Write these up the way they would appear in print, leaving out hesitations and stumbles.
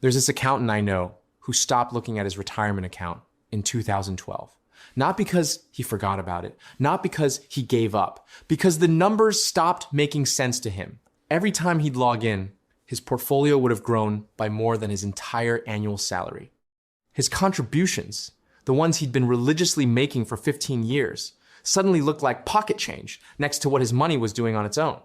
There's this accountant I know who stopped looking at his retirement account in 2012. Not because he forgot about it, not because he gave up, because the numbers stopped making sense to him. Every time he'd log in, his portfolio would have grown by more than his entire annual salary. His contributions, the ones he'd been religiously making for 15 years, suddenly looked like pocket change next to what his money was doing on its own.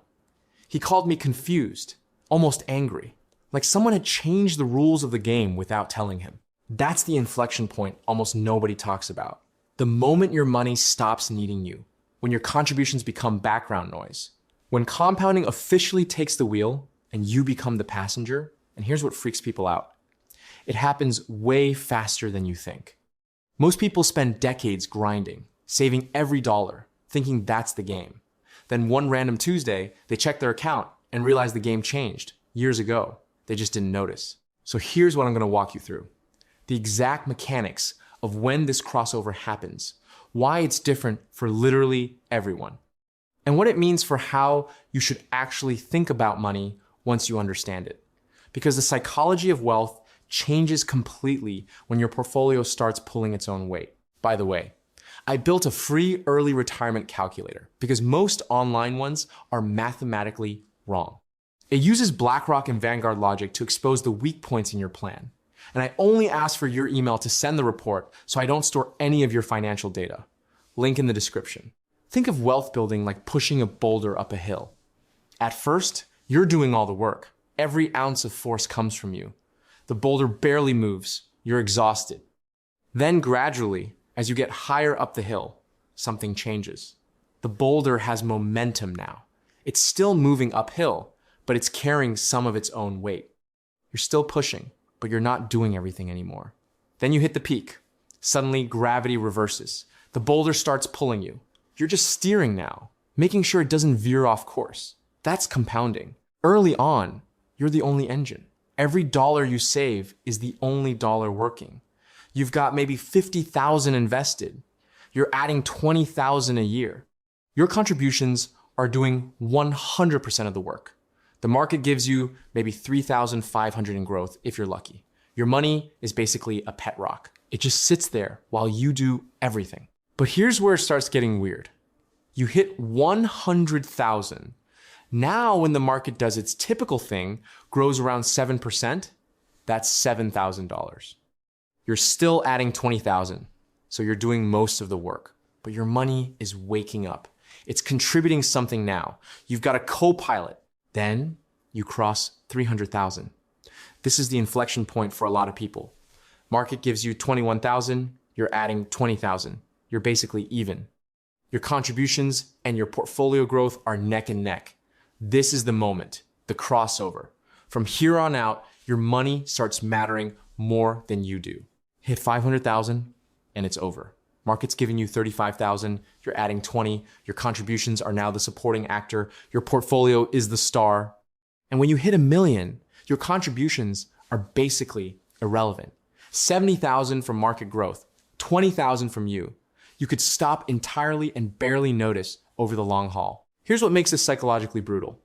He called me confused, almost angry, like someone had changed the rules of the game without telling him. That's the inflection point almost nobody talks about. The moment your money stops needing you, when your contributions become background noise, when compounding officially takes the wheel and you become the passenger, and here's what freaks people out. It happens way faster than you think. Most people spend decades grinding, saving every dollar, thinking that's the game. Then one random Tuesday, they check their account and realize the game changed years ago. They just didn't notice. So here's what I'm going to walk you through. The exact mechanics of when this crossover happens, why it's different for literally everyone, and what it means for how you should actually think about money once you understand it. Because the psychology of wealth changes completely when your portfolio starts pulling its own weight. By the way, I built a free early retirement calculator because most online ones are mathematically wrong. It uses BlackRock and Vanguard logic to expose the weak points in your plan. And I only ask for your email to send the report so I don't store any of your financial data. Link in the description. Think of wealth building like pushing a boulder up a hill. At first, you're doing all the work. Every ounce of force comes from you. The boulder barely moves. You're exhausted. Then gradually, as you get higher up the hill, something changes. The boulder has momentum now. It's still moving uphill, but it's carrying some of its own weight. You're still pushing, but you're not doing everything anymore. Then you hit the peak. Suddenly, gravity reverses. The boulder starts pulling you. You're just steering now, making sure it doesn't veer off course. That's compounding. Early on, you're the only engine. Every dollar you save is the only dollar working. You've got maybe 50,000 invested. You're adding 20,000 a year. Your contributions are doing 100% of the work. The market gives you maybe 3,500 in growth if you're lucky. Your money is basically a pet rock. It just sits there while you do everything. But here's where it starts getting weird. You hit 100,000. Now when the market does its typical thing, grows around 7%, that's $7,000. You're still adding 20,000, so you're doing most of the work, but your money is waking up. It's contributing something now. You've got a co-pilot. Then you cross 300,000. This is the inflection point for a lot of people. Market gives you 21,000, you're adding 20,000. You're basically even. Your contributions and your portfolio growth are neck and neck. This is the moment, the crossover. From here on out, your money starts mattering more than you do. Hit 500,000 and it's over. Market's giving you 35,000, you're adding 20, your contributions are now the supporting actor, your portfolio is the star. And when you hit 1 million, your contributions are basically irrelevant. 70,000 from market growth, 20,000 from you. You could stop entirely and barely notice over the long haul. Here's what makes this psychologically brutal.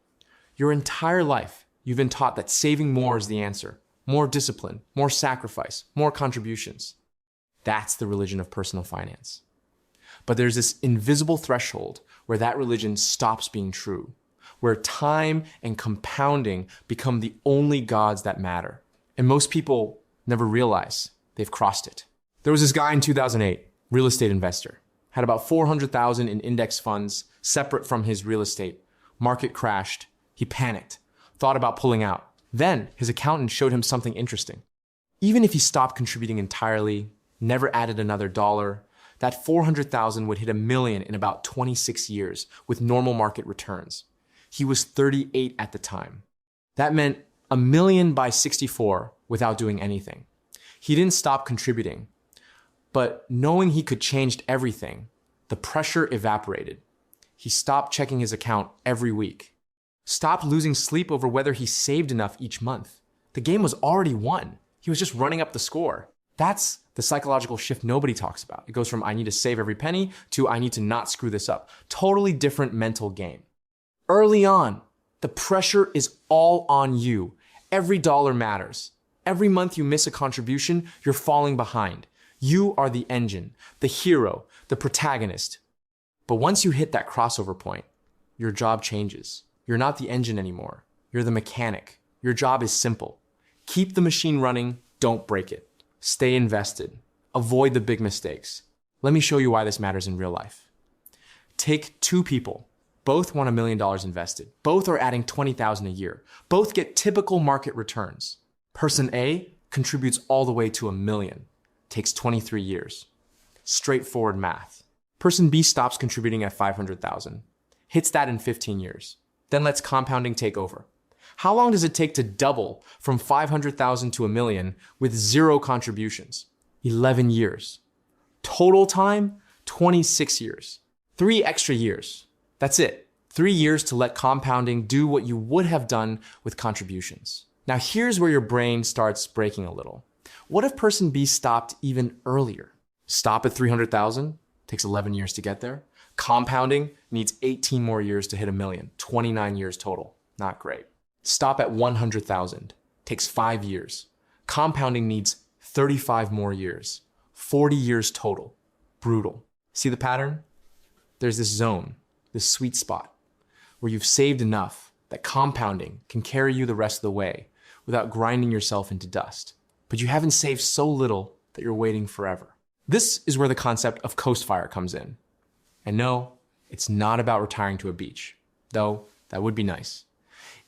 Your entire life, you've been taught that saving more is the answer. More discipline, more sacrifice, more contributions. That's the religion of personal finance. But there's this invisible threshold where that religion stops being true, where time and compounding become the only gods that matter. And most people never realize they've crossed it. There was this guy in 2008, real estate investor, had about 400,000 in index funds separate from his real estate. Market crashed. He panicked, thought about pulling out. Then his accountant showed him something interesting. Even if he stopped contributing entirely, never added another dollar, that 400,000 would hit 1 million in about 26 years with normal market returns. He was 38 at the time. That meant 1 million by 64 without doing anything. He didn't stop contributing, but knowing he could change everything, the pressure evaporated. He stopped checking his account every week. Stopped losing sleep over whether he saved enough each month. The game was already won. He was just running up the score. That's the psychological shift nobody talks about. It goes from I need to save every penny to I need to not screw this up. Totally different mental game. Early on, the pressure is all on you. Every dollar matters. Every month you miss a contribution, you're falling behind. You are the engine, the hero, the protagonist. But once you hit that crossover point, your job changes. You're not the engine anymore. You're the mechanic. Your job is simple. Keep the machine running, don't break it. Stay invested. Avoid the big mistakes. Let me show you why this matters in real life. Take two people. Both want $1 million invested. Both are adding $20,000 a year. Both get typical market returns. Person A contributes all the way to $1 million. Takes 23 years. Straightforward math. Person B stops contributing at $500,000. Hits that in 15 years. Then lets compounding take over. How long does it take to double from $500,000 to $1 million with 0 contributions? 11 years. Total time, 26 years. 3 extra years. That's it. 3 years to let compounding do what you would have done with contributions. Now here's where your brain starts breaking a little. What if person B stopped even earlier? Stop at 300,000, takes 11 years to get there. Compounding needs 18 more years to hit $1 million, 29 years total. Not great. Stop at 100,000, takes 5 years. Compounding needs 35 more years, 40 years total. Brutal. See the pattern? There's this zone, this sweet spot, where you've saved enough that compounding can carry you the rest of the way without grinding yourself into dust. But you haven't saved so little that you're waiting forever. This is where the concept of coast fire comes in. And no, it's not about retiring to a beach, though that would be nice.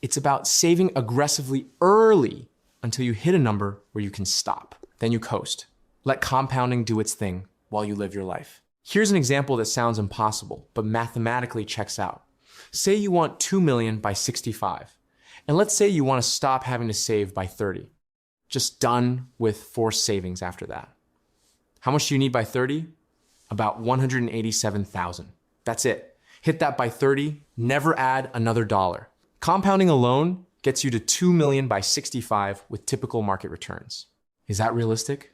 It's about saving aggressively early until you hit a number where you can stop. Then you coast. Let compounding do its thing while you live your life. Here's an example that sounds impossible, but mathematically checks out. Say you want $2 million by 65, and let's say you want to stop having to save by 30. Just done with forced savings after that. How much do you need by 30? About 187,000. That's it. Hit that by 30, never add another dollar. Compounding alone gets you to $2 million by 65 with typical market returns. Is that realistic?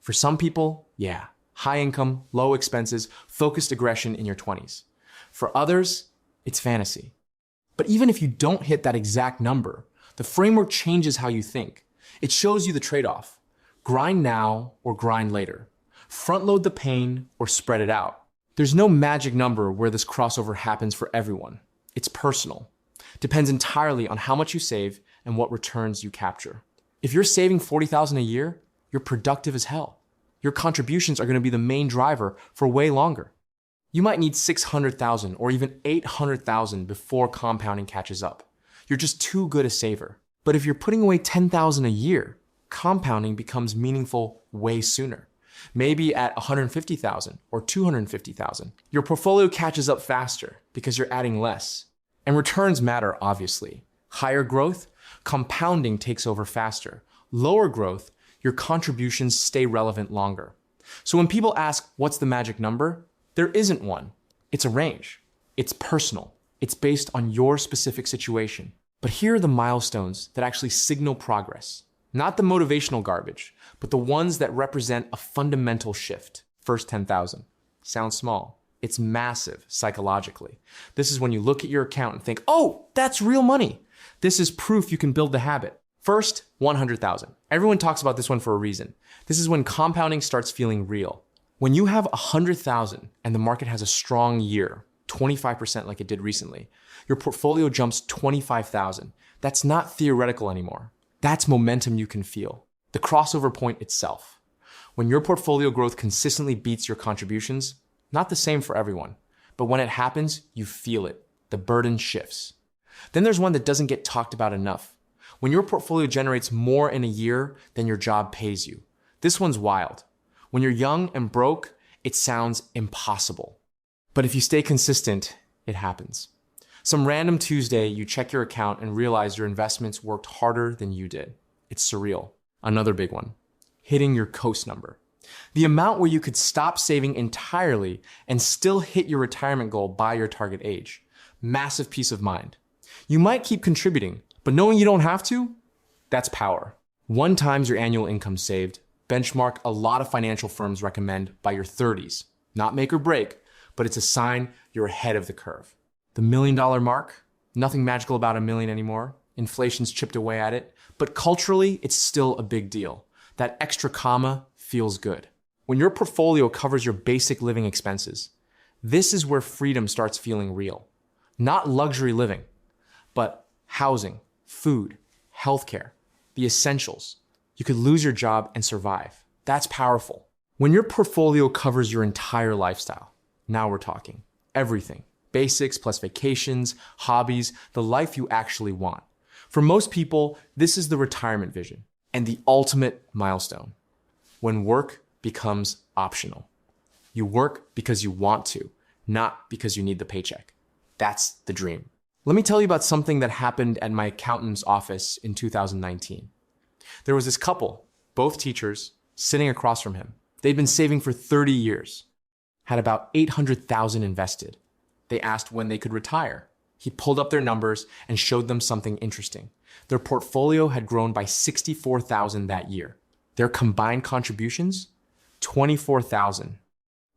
For some people, yeah. High income, low expenses, focused aggression in your 20s. For others, it's fantasy. But even if you don't hit that exact number, the framework changes how you think. It shows you the trade-off. Grind now or grind later. Front load the pain or spread it out. There's no magic number where this crossover happens for everyone. It's personal. Depends entirely on how much you save and what returns you capture. If you're saving $40,000 a year, you're productive as hell. Your contributions are going to be the main driver for way longer. You might need $600,000 or even $800,000 before compounding catches up. You're just too good a saver. But if you're putting away $10,000 a year, compounding becomes meaningful way sooner. Maybe at $150,000 or $250,000. Your portfolio catches up faster because you're adding less. And returns matter, obviously. Higher growth, compounding takes over faster. Lower growth, your contributions stay relevant longer. So when people ask, what's the magic number? There isn't one. It's a range. It's personal. It's based on your specific situation. But here are the milestones that actually signal progress. Not the motivational garbage, but the ones that represent a fundamental shift. First 10,000. Sounds small. It's massive psychologically. This is when you look at your account and think, oh, that's real money. This is proof you can build the habit. First, 100,000. Everyone talks about this one for a reason. This is when compounding starts feeling real. When you have 100,000 and the market has a strong year, 25% like it did recently, your portfolio jumps 25,000. That's not theoretical anymore. That's momentum you can feel. The crossover point itself. When your portfolio growth consistently beats your contributions, not the same for everyone, but when it happens, you feel it. The burden shifts. Then there's one that doesn't get talked about enough. When your portfolio generates more in a year than your job pays you. This one's wild. When you're young and broke, it sounds impossible. But if you stay consistent, it happens. Some random Tuesday, you check your account and realize your investments worked harder than you did. It's surreal. Another big one. Hitting your coast number. The amount where you could stop saving entirely and still hit your retirement goal by your target age. Massive peace of mind. You might keep contributing, but knowing you don't have to, that's power. 1 times your annual income saved. Benchmark a lot of financial firms recommend by your 30s. Not make or break, but it's a sign you're ahead of the curve. The $1 million mark? Nothing magical about $1 million anymore. Inflation's chipped away at it, But culturally, it's still a big deal. That extra comma feels good. When your portfolio covers your basic living expenses, this is where freedom starts feeling real. Not luxury living, but housing, food, healthcare, the essentials. You could lose your job and survive. That's powerful. When your portfolio covers your entire lifestyle, now we're talking everything. Basics plus vacations, hobbies, the life you actually want. For most people, this is the retirement vision and the ultimate milestone. When work becomes optional. You work because you want to, not because you need the paycheck. That's the dream. Let me tell you about something that happened at my accountant's office in 2019. There was this couple, both teachers, sitting across from him. They'd been saving for 30 years, had about $800,000 invested. They asked when they could retire. He pulled up their numbers and showed them something interesting. Their portfolio had grown by $64,000 that year. Their combined contributions, $24,000.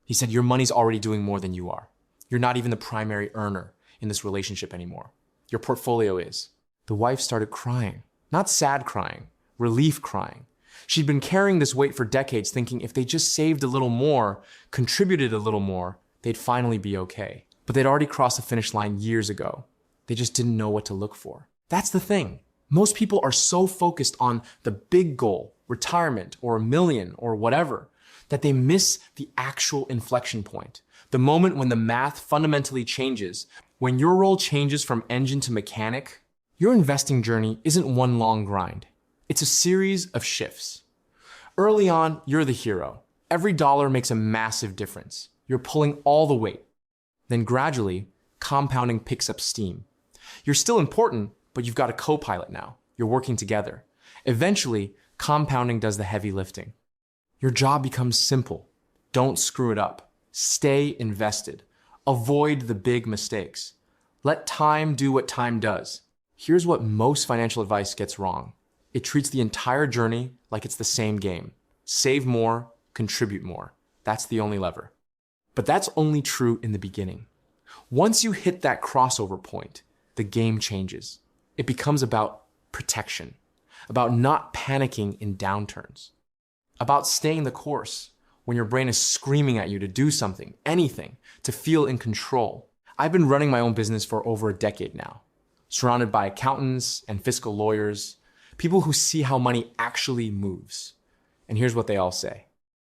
He said, your money's already doing more than you are. You're not even the primary earner in this relationship anymore. Your portfolio is. The wife started crying, not sad crying, relief crying. She'd been carrying this weight for decades, thinking if they just saved a little more, contributed a little more, they'd finally be okay. But they'd already crossed the finish line years ago. They just didn't know what to look for. That's the thing. Most people are so focused on the big goal, retirement or a million or whatever, that they miss the actual inflection point. The moment when the math fundamentally changes, when your role changes from engine to mechanic, your investing journey isn't one long grind. It's a series of shifts. Early on, you're the hero. Every dollar makes a massive difference. You're pulling all the weight. Then gradually, compounding picks up steam. You're still important, but you've got a co-pilot now. You're working together. Eventually, compounding does the heavy lifting. Your job becomes simple. Don't screw it up. Stay invested. Avoid the big mistakes. Let time do what time does. Here's what most financial advice gets wrong. It treats the entire journey like it's the same game. Save more, contribute more. That's the only lever. But that's only true in the beginning. Once you hit that crossover point, the game changes. It becomes about protection, about not panicking in downturns, about staying the course when your brain is screaming at you to do something, anything, to feel in control. I've been running my own business for over a decade now, surrounded by accountants and fiscal lawyers, people who see how money actually moves. And here's what they all say.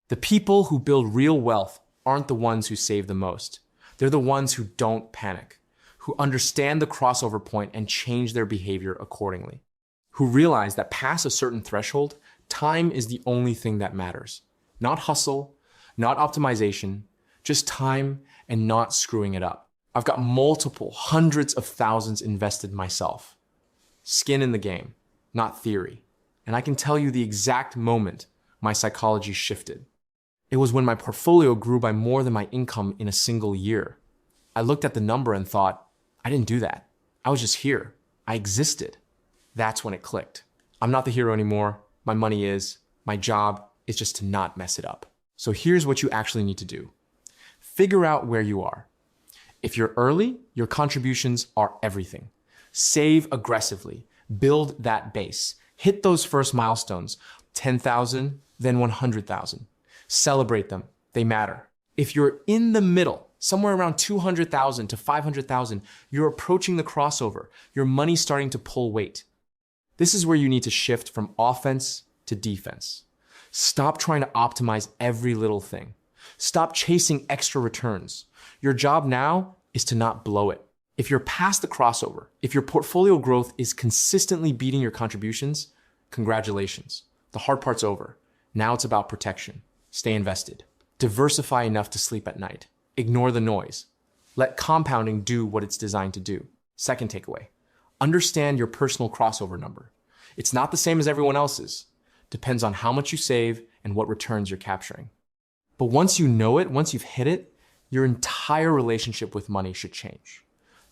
The people who build real wealth aren't the ones who save the most. They're the ones who don't panic, who understand the crossover point and change their behavior accordingly, who realize that past a certain threshold, time is the only thing that matters. Not hustle, not optimization, just time and not screwing it up. I've got multiple hundreds of thousands invested myself. Skin in the game, not theory. And I can tell you the exact moment my psychology shifted. It was when my portfolio grew by more than my income in a single year. I looked at the number and thought, I didn't do that. I was just here. I existed. That's when it clicked. I'm not the hero anymore. My money is. My job is just to not mess it up. So here's what you actually need to do. Figure out where you are. If you're early, your contributions are everything. Save aggressively. Build that base. Hit those first milestones. 10,000, then 100,000. Celebrate them. They matter. If you're in the middle, somewhere around 200,000 to 500,000, you're approaching the crossover. Your money's starting to pull weight. This is where you need to shift from offense to defense. Stop trying to optimize every little thing. Stop chasing extra returns. Your job now is to not blow it. If you're past the crossover, if your portfolio growth is consistently beating your contributions, congratulations. The hard part's over. Now it's about protection. Stay invested. Diversify enough to sleep at night. Ignore the noise. Let compounding do what it's designed to do. Second takeaway, understand your personal crossover number. It's not the same as everyone else's. Depends on how much you save and what returns you're capturing. But once you know it, once you've hit it, your entire relationship with money should change.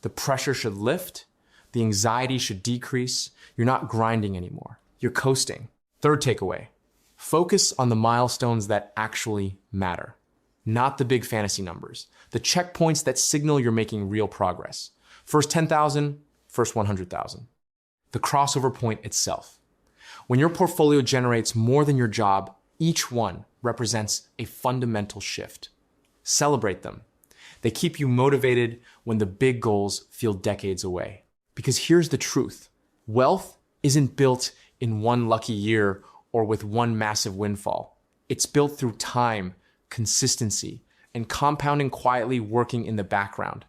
The pressure should lift. The anxiety should decrease. You're not grinding anymore. You're coasting. Third takeaway, focus on the milestones that actually matter, not the big fantasy numbers, the checkpoints that signal you're making real progress. First 10,000, first 100,000. The crossover point itself. When your portfolio generates more than your job, each one represents a fundamental shift. Celebrate them. They keep you motivated when the big goals feel decades away. Because here's the truth. Wealth isn't built in one lucky year or with one massive windfall. It's built through time, consistency, and compounding quietly working in the background.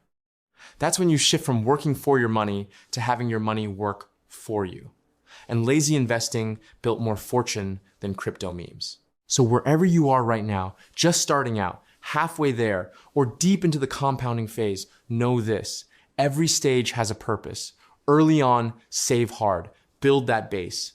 That's when you shift from working for your money to having your money work for you. And lazy investing built more fortune than crypto memes. So wherever you are right now, just starting out, halfway there, or deep into the compounding phase, know this. Every stage has a purpose. Early on, save hard, build that base,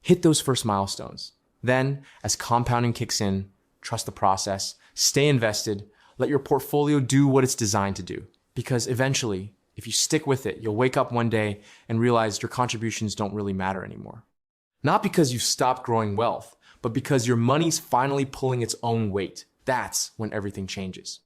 hit those first milestones. Then, as compounding kicks in, trust the process, stay invested, let your portfolio do what it's designed to do. Because eventually, if you stick with it, you'll wake up one day and realize your contributions don't really matter anymore. Not because you've stopped growing wealth, but because your money's finally pulling its own weight. That's when everything changes.